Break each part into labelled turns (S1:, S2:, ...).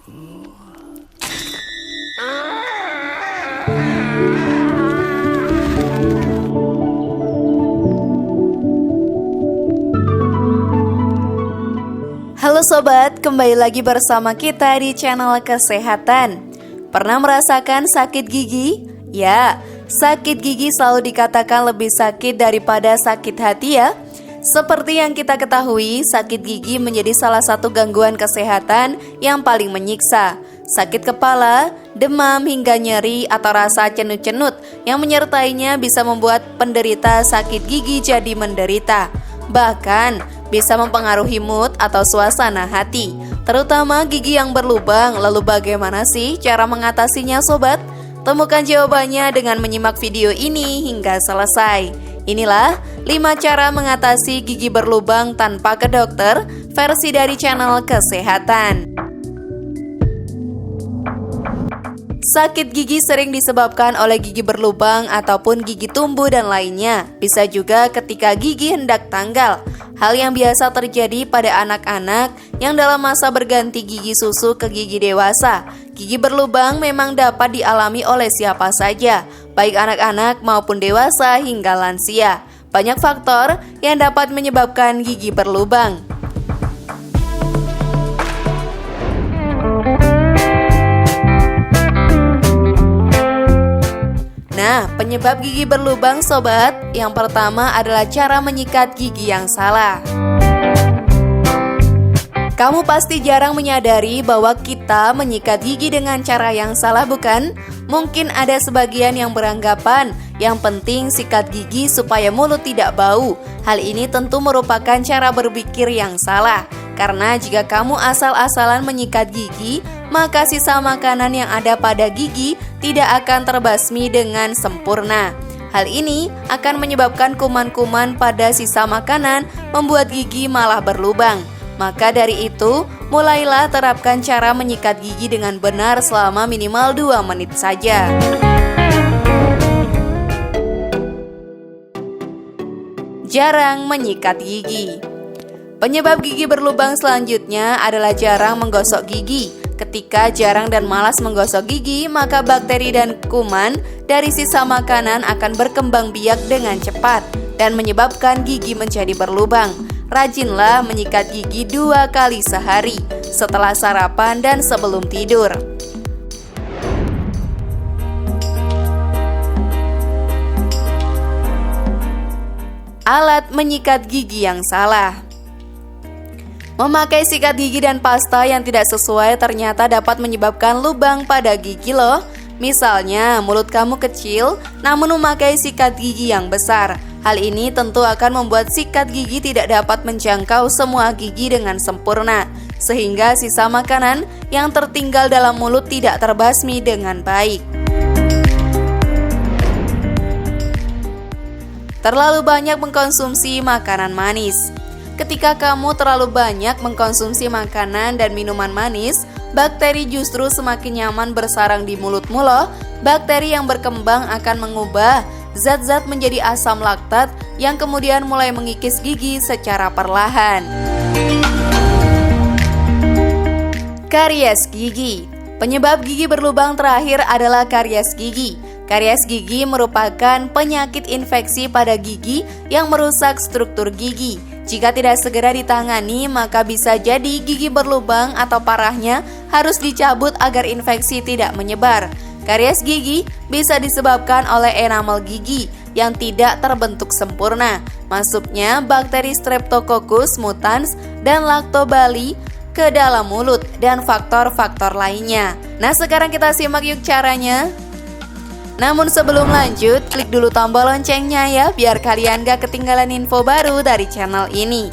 S1: Halo sobat, kembali lagi bersama kita di channel kesehatan. Pernah merasakan sakit gigi? Ya, sakit gigi selalu dikatakan lebih sakit daripada sakit hati ya. Seperti yang kita ketahui, sakit gigi menjadi salah satu gangguan kesehatan yang paling menyiksa. Sakit kepala, demam hingga nyeri atau rasa cenut-cenut yang menyertainya bisa membuat penderita sakit gigi jadi menderita. Bahkan bisa mempengaruhi mood atau suasana hati, terutama gigi yang berlubang. Lalu bagaimana sih cara mengatasinya sobat? Temukan jawabannya dengan menyimak video ini hingga selesai. Inilah 5 cara mengatasi gigi berlubang tanpa ke dokter, versi dari channel kesehatan. Sakit gigi sering disebabkan oleh gigi berlubang ataupun gigi tumbuh dan lainnya. Bisa juga ketika gigi hendak tanggal. Hal yang biasa terjadi pada anak-anak yang dalam masa berganti gigi susu ke gigi dewasa. Gigi berlubang memang dapat dialami oleh siapa saja, baik anak-anak maupun dewasa hingga lansia. Banyak faktor yang dapat menyebabkan gigi berlubang. Nah, penyebab gigi berlubang sobat, yang pertama adalah cara menyikat gigi yang salah. Kamu pasti jarang menyadari bahwa kita menyikat gigi dengan cara yang salah, bukan? Mungkin ada sebagian yang beranggapan yang penting sikat gigi supaya mulut tidak bau. Hal ini tentu merupakan cara berpikir yang salah. Karena jika kamu asal-asalan menyikat gigi, maka sisa makanan yang ada pada gigi tidak akan terbasmi dengan sempurna. Hal ini akan menyebabkan kuman-kuman pada sisa makanan membuat gigi malah berlubang. Maka dari itu, mulailah terapkan cara menyikat gigi dengan benar selama minimal 2 menit saja. Jarang menyikat gigi. Penyebab gigi berlubang selanjutnya adalah jarang menggosok gigi. Ketika jarang dan malas menggosok gigi, maka bakteri dan kuman dari sisa makanan akan berkembang biak dengan cepat dan menyebabkan gigi menjadi berlubang. Rajinlah menyikat gigi 2 kali sehari, setelah sarapan dan sebelum tidur. Alat menyikat gigi yang salah. Memakai sikat gigi dan pasta yang tidak sesuai ternyata dapat menyebabkan lubang pada gigi loh. Misalnya, mulut kamu kecil namun memakai sikat gigi yang besar. Hal ini tentu akan membuat sikat gigi tidak dapat menjangkau semua gigi dengan sempurna, sehingga sisa makanan yang tertinggal dalam mulut tidak terbasmi dengan baik. Terlalu banyak mengkonsumsi makanan manis. Ketika kamu terlalu banyak mengkonsumsi makanan dan minuman manis, bakteri justru semakin nyaman bersarang di mulutmu loh. Bakteri yang berkembang akan mengubah zat-zat menjadi asam laktat yang kemudian mulai mengikis gigi secara perlahan. Karies gigi. Penyebab gigi berlubang terakhir adalah karies gigi. Karies gigi merupakan penyakit infeksi pada gigi yang merusak struktur gigi. Jika tidak segera ditangani, maka bisa jadi gigi berlubang atau parahnya harus dicabut agar infeksi tidak menyebar. Karies gigi bisa disebabkan oleh enamel gigi yang tidak terbentuk sempurna, masuknya bakteri Streptococcus mutans dan Lactobacillus ke dalam mulut, dan faktor-faktor lainnya. Nah, sekarang kita simak yuk caranya. Namun sebelum lanjut, klik dulu tombol loncengnya ya, biar kalian gak ketinggalan info baru dari channel ini.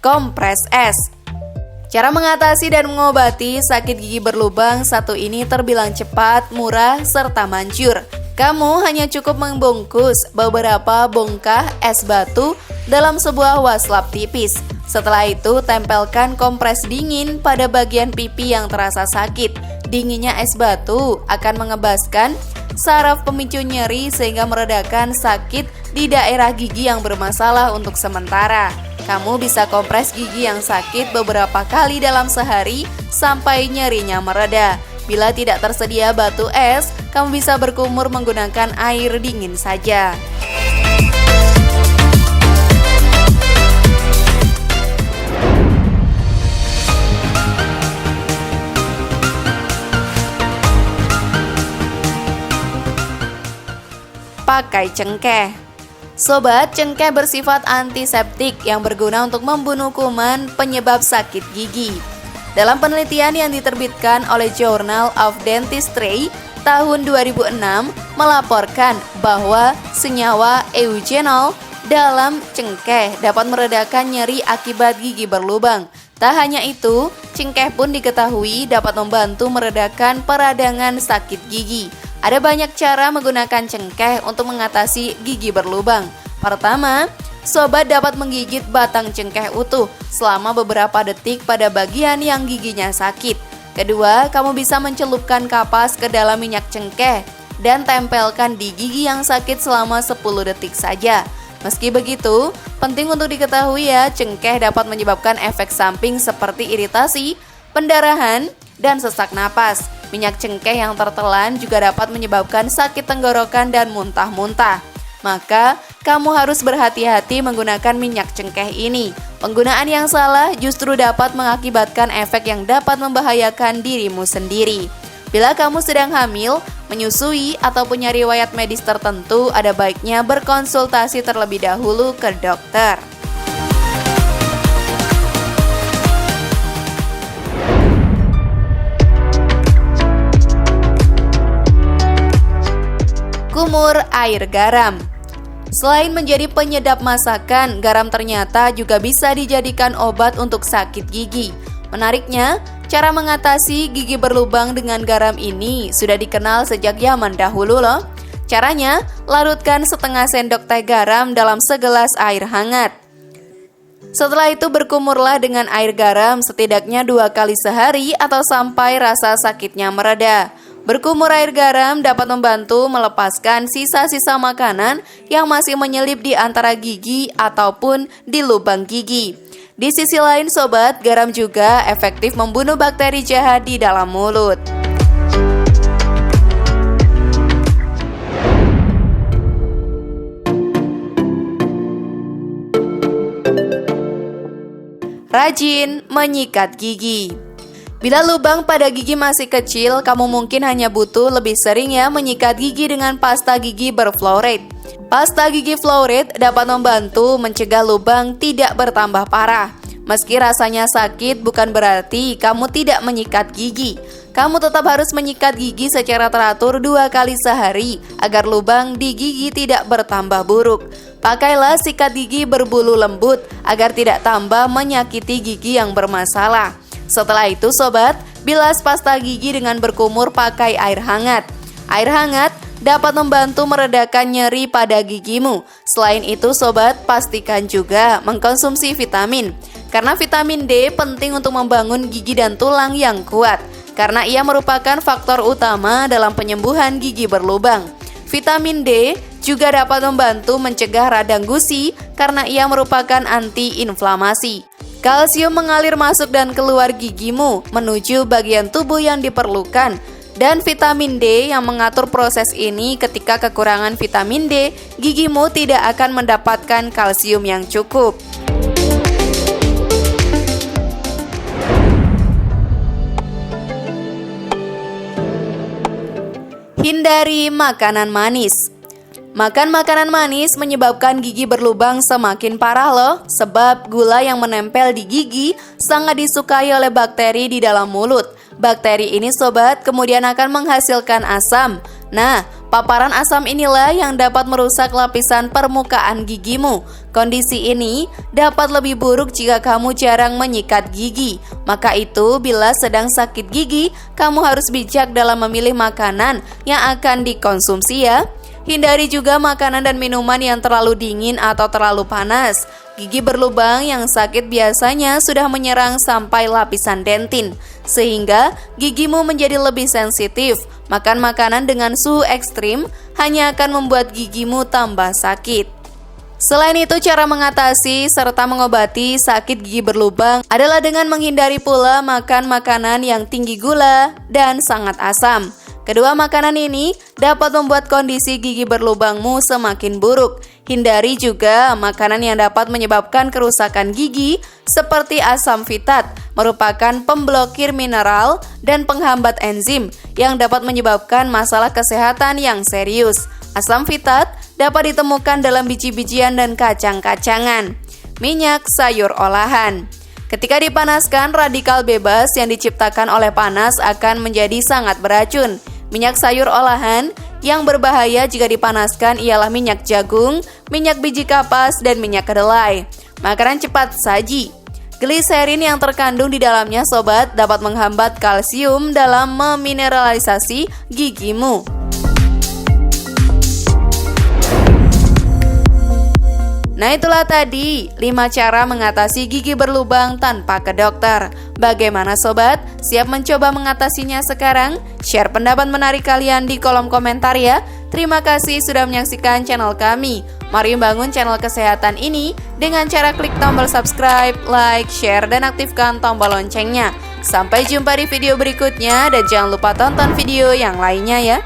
S1: Kompres es. Cara mengatasi dan mengobati sakit gigi berlubang satu ini terbilang cepat, murah, serta manjur. Kamu hanya cukup membungkus beberapa bongkah es batu dalam sebuah waslap tipis. Setelah itu, tempelkan kompres dingin pada bagian pipi yang terasa sakit. Dinginnya es batu akan mengebaskan saraf pemicu nyeri sehingga meredakan sakit di daerah gigi yang bermasalah untuk sementara. Kamu bisa kompres gigi yang sakit beberapa kali dalam sehari sampai nyerinya mereda. Bila tidak tersedia batu es, kamu bisa berkumur menggunakan air dingin saja. Pakai cengkeh. Sobat, cengkeh bersifat antiseptik yang berguna untuk membunuh kuman penyebab sakit gigi. Dalam penelitian yang diterbitkan oleh Journal of Dentistry tahun 2006 melaporkan bahwa senyawa eugenol dalam cengkeh dapat meredakan nyeri akibat gigi berlubang. Tak hanya itu, cengkeh pun diketahui dapat membantu meredakan peradangan sakit gigi. Ada banyak cara menggunakan cengkeh untuk mengatasi gigi berlubang. Pertama, sobat dapat menggigit batang cengkeh utuh selama beberapa detik pada bagian yang giginya sakit. Kedua, kamu bisa mencelupkan kapas ke dalam minyak cengkeh dan tempelkan di gigi yang sakit selama 10 detik saja. Meski begitu, penting untuk diketahui ya, cengkeh dapat menyebabkan efek samping seperti iritasi, pendarahan, dan sesak napas. Minyak cengkeh yang tertelan juga dapat menyebabkan sakit tenggorokan dan muntah-muntah. Maka, kamu harus berhati-hati menggunakan minyak cengkeh ini. Penggunaan yang salah justru dapat mengakibatkan efek yang dapat membahayakan dirimu sendiri. Bila kamu sedang hamil, menyusui, atau punya riwayat medis tertentu, ada baiknya berkonsultasi terlebih dahulu ke dokter. Kumur air garam. Selain menjadi penyedap masakan, garam ternyata juga bisa dijadikan obat untuk sakit gigi. Menariknya, cara mengatasi gigi berlubang dengan garam ini sudah dikenal sejak zaman dahulu loh. Caranya, larutkan setengah sendok teh garam dalam segelas air hangat. Setelah itu berkumurlah dengan air garam setidaknya 2 kali sehari atau sampai rasa sakitnya mereda. Berkumur air garam dapat membantu melepaskan sisa-sisa makanan yang masih menyelip di antara gigi ataupun di lubang gigi. Di sisi lain sobat, garam juga efektif membunuh bakteri jahat di dalam mulut. Rajin menyikat gigi. Bila lubang pada gigi masih kecil, kamu mungkin hanya butuh lebih sering ya menyikat gigi dengan pasta gigi berfluoride. Pasta gigi fluoride dapat membantu mencegah lubang tidak bertambah parah. Meski rasanya sakit, bukan berarti kamu tidak menyikat gigi. Kamu tetap harus menyikat gigi secara teratur 2 kali sehari agar lubang di gigi tidak bertambah buruk. Pakailah sikat gigi berbulu lembut agar tidak tambah menyakiti gigi yang bermasalah. Setelah itu sobat, bilas pasta gigi dengan berkumur pakai air hangat. Air hangat dapat membantu meredakan nyeri pada gigimu. Selain itu sobat, pastikan juga mengkonsumsi vitamin. Karena vitamin D penting untuk membangun gigi dan tulang yang kuat. Karena ia merupakan faktor utama dalam penyembuhan gigi berlubang. Vitamin D juga dapat membantu mencegah radang gusi karena ia merupakan anti-inflamasi. Kalsium mengalir masuk dan keluar gigimu menuju bagian tubuh yang diperlukan. Dan vitamin D yang mengatur proses ini. Ketika kekurangan vitamin D, gigimu tidak akan mendapatkan kalsium yang cukup. Hindari makanan manis. Makan makanan manis menyebabkan gigi berlubang semakin parah loh, sebab gula yang menempel di gigi sangat disukai oleh bakteri di dalam mulut. Bakteri ini sobat kemudian akan menghasilkan asam. Nah, paparan asam inilah yang dapat merusak lapisan permukaan gigimu. Kondisi ini dapat lebih buruk jika kamu jarang menyikat gigi. Maka itu bila sedang sakit gigi, kamu harus bijak dalam memilih makanan yang akan dikonsumsi ya. Hindari juga makanan dan minuman yang terlalu dingin atau terlalu panas. Gigi berlubang yang sakit biasanya sudah menyerang sampai lapisan dentin, sehingga gigimu menjadi lebih sensitif. Makan makanan dengan suhu ekstrim hanya akan membuat gigimu tambah sakit. Selain itu, cara mengatasi serta mengobati sakit gigi berlubang adalah dengan menghindari pula makan makanan yang tinggi gula dan sangat asam. Kedua makanan ini dapat membuat kondisi gigi berlubangmu semakin buruk. Hindari juga makanan yang dapat menyebabkan kerusakan gigi seperti asam fitat, merupakan pemblokir mineral dan penghambat enzim yang dapat menyebabkan masalah kesehatan yang serius. Asam fitat dapat ditemukan dalam biji-bijian dan kacang-kacangan. Minyak sayur olahan. Ketika dipanaskan, radikal bebas yang diciptakan oleh panas akan menjadi sangat beracun. Minyak sayur olahan yang berbahaya jika dipanaskan ialah minyak jagung, minyak biji kapas, dan minyak kedelai. Makanan cepat saji. Gliserin yang terkandung di dalamnya, sobat, dapat menghambat kalsium dalam memineralisasi gigimu. Nah, itulah tadi 5 cara mengatasi gigi berlubang tanpa ke dokter. Bagaimana sobat? Siap mencoba mengatasinya sekarang? Share pendapat menarik kalian di kolom komentar ya. Terima kasih sudah menyaksikan channel kami. Mari bangun channel kesehatan ini dengan cara klik tombol subscribe, like, share, dan aktifkan tombol loncengnya. Sampai jumpa di video berikutnya dan jangan lupa tonton video yang lainnya ya.